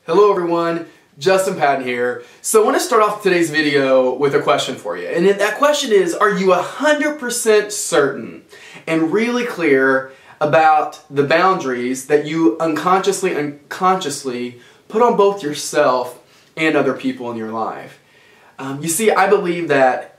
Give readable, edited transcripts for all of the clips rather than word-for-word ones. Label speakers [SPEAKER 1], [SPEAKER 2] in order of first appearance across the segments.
[SPEAKER 1] Hello everyone, Justin Patton here. So I want to start off today's video with a question for you. And that question is, are you 100% certain and really clear about the boundaries that you unconsciously and consciously put on both yourself and other people in your life? You see, I believe that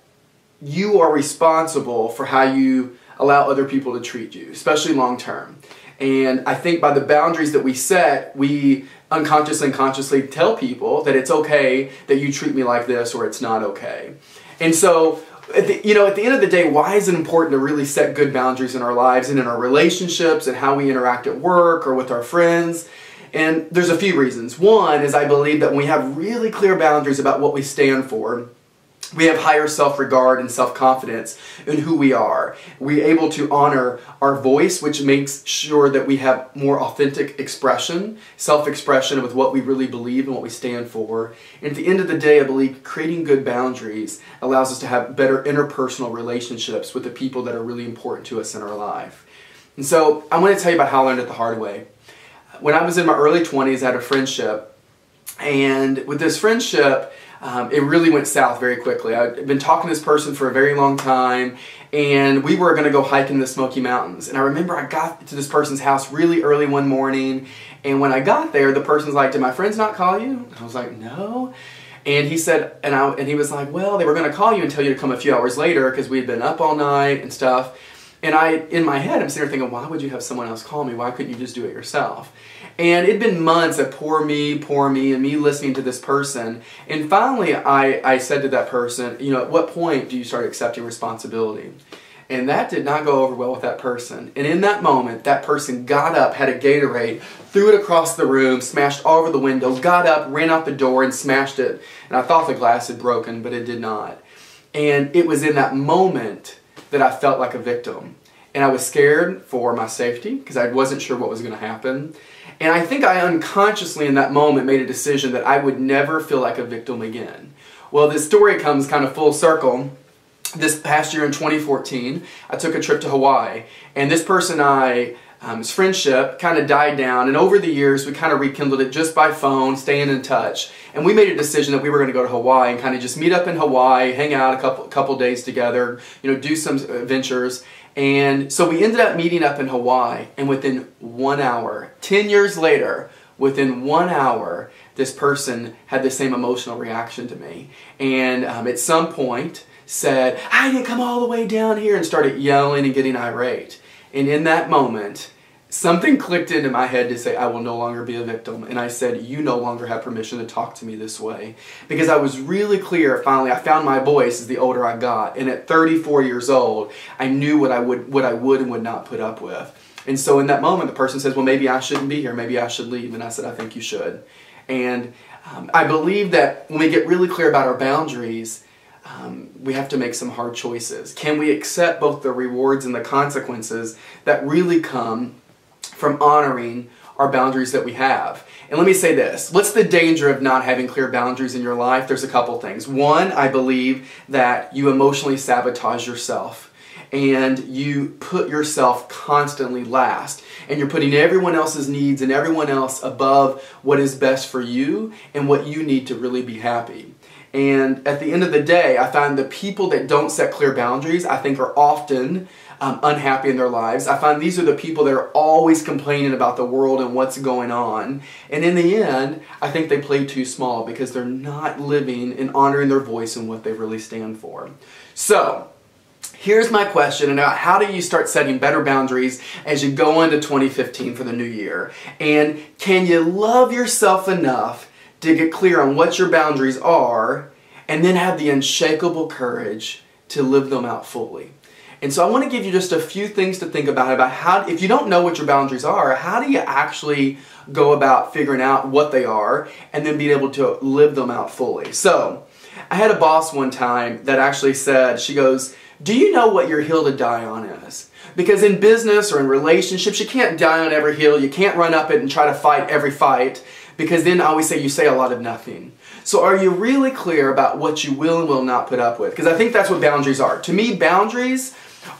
[SPEAKER 1] you are responsible for how you allow other people to treat you, especially long term. And I think by the boundaries that we set, we unconsciously and consciously tell people that it's okay that you treat me like this, or it's not okay. And so, at the end of the day, why is it important to really set good boundaries in our lives and in our relationships and how we interact at work or with our friends? And there's a few reasons. One is I believe that when we have really clear boundaries about what we stand for, we have higher self-regard and self-confidence in who we are. We're able to honor our voice, which makes sure that we have more authentic expression, self-expression with what we really believe and what we stand for. And at the end of the day, I believe creating good boundaries allows us to have better interpersonal relationships with the people that are really important to us in our life. And so I want to tell you about how I learned it the hard way. When I was in my early 20s, I had a friendship. And with this friendship, it really went south very quickly. I'd been talking to this person for a very long time, and we were going to go hiking in the Smoky Mountains. And I remember I got to this person's house really early one morning, and when I got there, the person's like, "Did my friends not call you?" And I was like, "No." And he said, and he was like, "Well, they were going to call you and tell you to come a few hours later because we had been up all night and stuff." And in my head, I'm sitting there thinking, why would you have someone else call me? Why couldn't you just do it yourself? And it'd been months of poor me, and me listening to this person. And finally, I said to that person, at what point do you start accepting responsibility? And that did not go over well with that person. And in that moment, that person got up, had a Gatorade, threw it across the room, smashed all over the window, got up, ran out the door, and smashed it. And I thought the glass had broken, but it did not. And it was in that moment that I felt like a victim. And I was scared for my safety because I wasn't sure what was going to happen. And I think I unconsciously in that moment made a decision that I would never feel like a victim again. Well, this story comes kind of full circle. This past year in 2014, I took a trip to Hawaii. And this person and I, his friendship kind of died down. And over the years, we kind of rekindled it just by phone, staying in touch. And we made a decision that we were going to go to Hawaii and kind of just meet up in Hawaii, hang out a couple days together, do some adventures. And so we ended up meeting up in Hawaii, and within 1 hour, 10 years later, within 1 hour, this person had the same emotional reaction to me. And at some point said, "I didn't come all the way down here," and started yelling and getting irate. And in that moment, something clicked into my head to say, I will no longer be a victim. And I said, "You no longer have permission to talk to me this way." Because I was really clear, finally, I found my voice as the older I got. And at 34 years old, I knew what I would and would not put up with. And so in that moment, the person says, "Well, maybe I shouldn't be here. Maybe I should leave." And I said, "I think you should." And I believe that when we get really clear about our boundaries, we have to make some hard choices. Can we accept both the rewards and the consequences that really come from honoring our boundaries that we have? And let me say this. What's the danger of not having clear boundaries in your life? There's a couple things. One, I believe that you emotionally sabotage yourself. And you put yourself constantly last. And you're putting everyone else's needs and everyone else above what is best for you and what you need to really be happy. And at the end of the day, I find the people that don't set clear boundaries, I think, are often unhappy in their lives. I find these are the people that are always complaining about the world and what's going on. And in the end, I think they play too small because they're not living and honoring their voice and what they really stand for. So, here's my question about how do you start setting better boundaries as you go into 2015 for the new year? And can you love yourself enough to get clear on what your boundaries are and then have the unshakable courage to live them out fully? And so I want to give you just a few things to think about how, if you don't know what your boundaries are, how do you actually go about figuring out what they are and then being able to live them out fully? So, I had a boss one time that actually said, she goes, "Do you know what your hill to die on is?" Because in business or in relationships, you can't die on every hill. You can't run up it and try to fight every fight, because then I always say you say a lot of nothing. So are you really clear about what you will and will not put up with? Because I think that's what boundaries are. To me, boundaries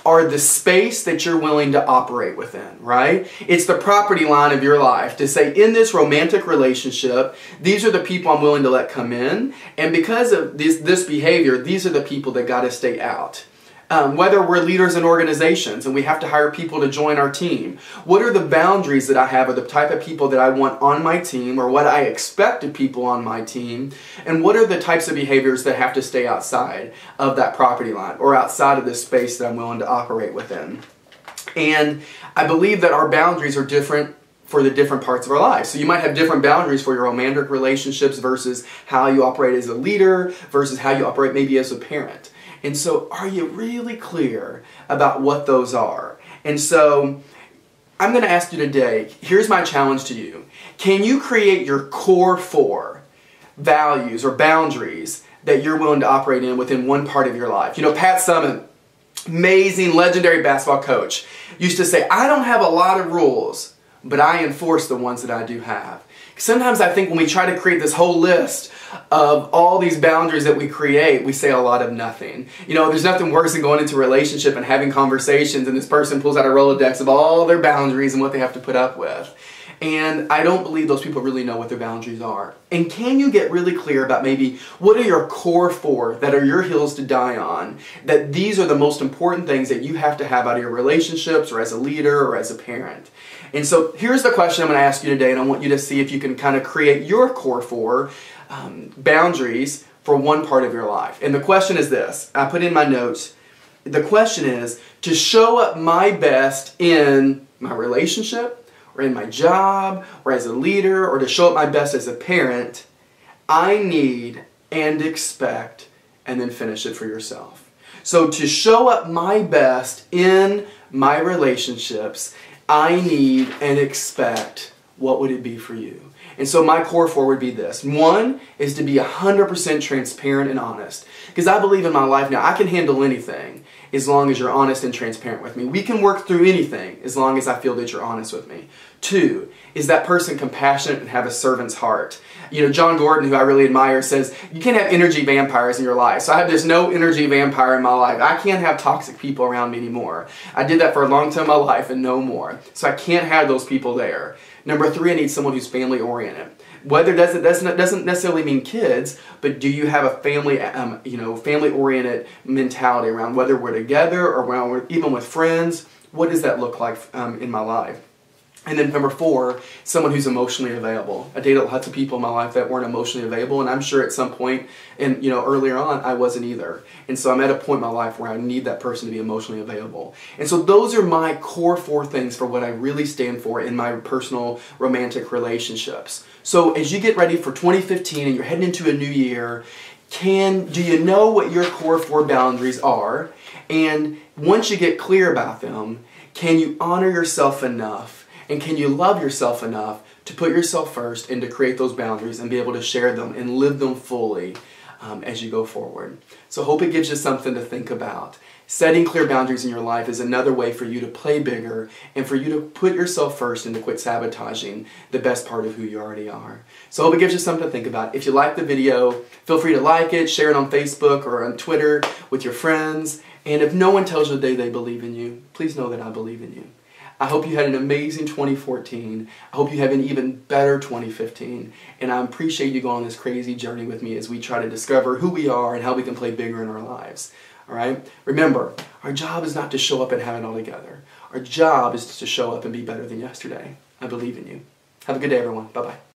[SPEAKER 1] are the space that you're willing to operate within, right? It's the property line of your life to say, in this romantic relationship, these are the people I'm willing to let come in, and because of this behavior, these are the people that got to stay out. Whether we're leaders in organizations and we have to hire people to join our team, what are the boundaries that I have, or the type of people that I want on my team, or what I expect of people on my team, and what are the types of behaviors that have to stay outside of that property line or outside of this space that I'm willing to operate within. And I believe that our boundaries are different for the different parts of our lives. So you might have different boundaries for your romantic relationships versus how you operate as a leader versus how you operate maybe as a parent. And so are you really clear about what those are? And so I'm going to ask you today, here's my challenge to you. Can you create your core 4 values or boundaries that you're willing to operate in within one part of your life? You know, Pat Summitt, amazing, legendary basketball coach, used to say, I don't have a lot of rules, but I enforce the ones that I do have. Sometimes I think when we try to create this whole list of all these boundaries that we create, we say a lot of nothing. You know, there's nothing worse than going into a relationship and having conversations and this person pulls out a Rolodex of all their boundaries and what they have to put up with. And I don't believe those people really know what their boundaries are. And can you get really clear about maybe what are your core 4 that are your hills to die on, that these are the most important things that you have to have out of your relationships or as a leader or as a parent? And so here's the question I'm going to ask you today, and I want you to see if you can kind of create your core 4 boundaries for one part of your life. And the question is this. I put in my notes. The question is to show up my best in my relationship or in my job or as a leader or to show up my best as a parent. I need and expect, and then finish it for yourself. So to show up my best in my relationships, I need and expect, what would it be for you? And so my core 4 would be this. 1 is to be 100% transparent and honest. Because I believe in my life now, I can handle anything as long as you're honest and transparent with me. We can work through anything as long as I feel that you're honest with me. 2, is that person compassionate and have a servant's heart? You know, John Gordon, who I really admire, says, you can't have energy vampires in your life. So I have this no energy vampire in my life. I can't have toxic people around me anymore. I did that for a long time in my life and no more. So I can't have those people there. Number 3, I need someone who's family oriented. Whether that doesn't necessarily mean kids, but do you have a family, family oriented mentality around whether we're together or even with friends? What does that look like in my life? And then number 4, someone who's emotionally available. I dated lots of people in my life that weren't emotionally available, and I'm sure at some point, and earlier on, I wasn't either. And so I'm at a point in my life where I need that person to be emotionally available. And so those are my core 4 things for what I really stand for in my personal romantic relationships. So as you get ready for 2015 and you're heading into a new year, do you know what your core 4 boundaries are? And once you get clear about them, can you honor yourself enough? And can you love yourself enough to put yourself first and to create those boundaries and be able to share them and live them fully as you go forward? So I hope it gives you something to think about. Setting clear boundaries in your life is another way for you to play bigger and for you to put yourself first and to quit sabotaging the best part of who you already are. So I hope it gives you something to think about. If you like the video, feel free to like it, share it on Facebook or on Twitter with your friends. And if no one tells you today they believe in you, please know that I believe in you. I hope you had an amazing 2014. I hope you have an even better 2015. And I appreciate you going on this crazy journey with me as we try to discover who we are and how we can play bigger in our lives. All right? Remember, our job is not to show up and have it all together. Our job is to show up and be better than yesterday. I believe in you. Have a good day, everyone. Bye-bye.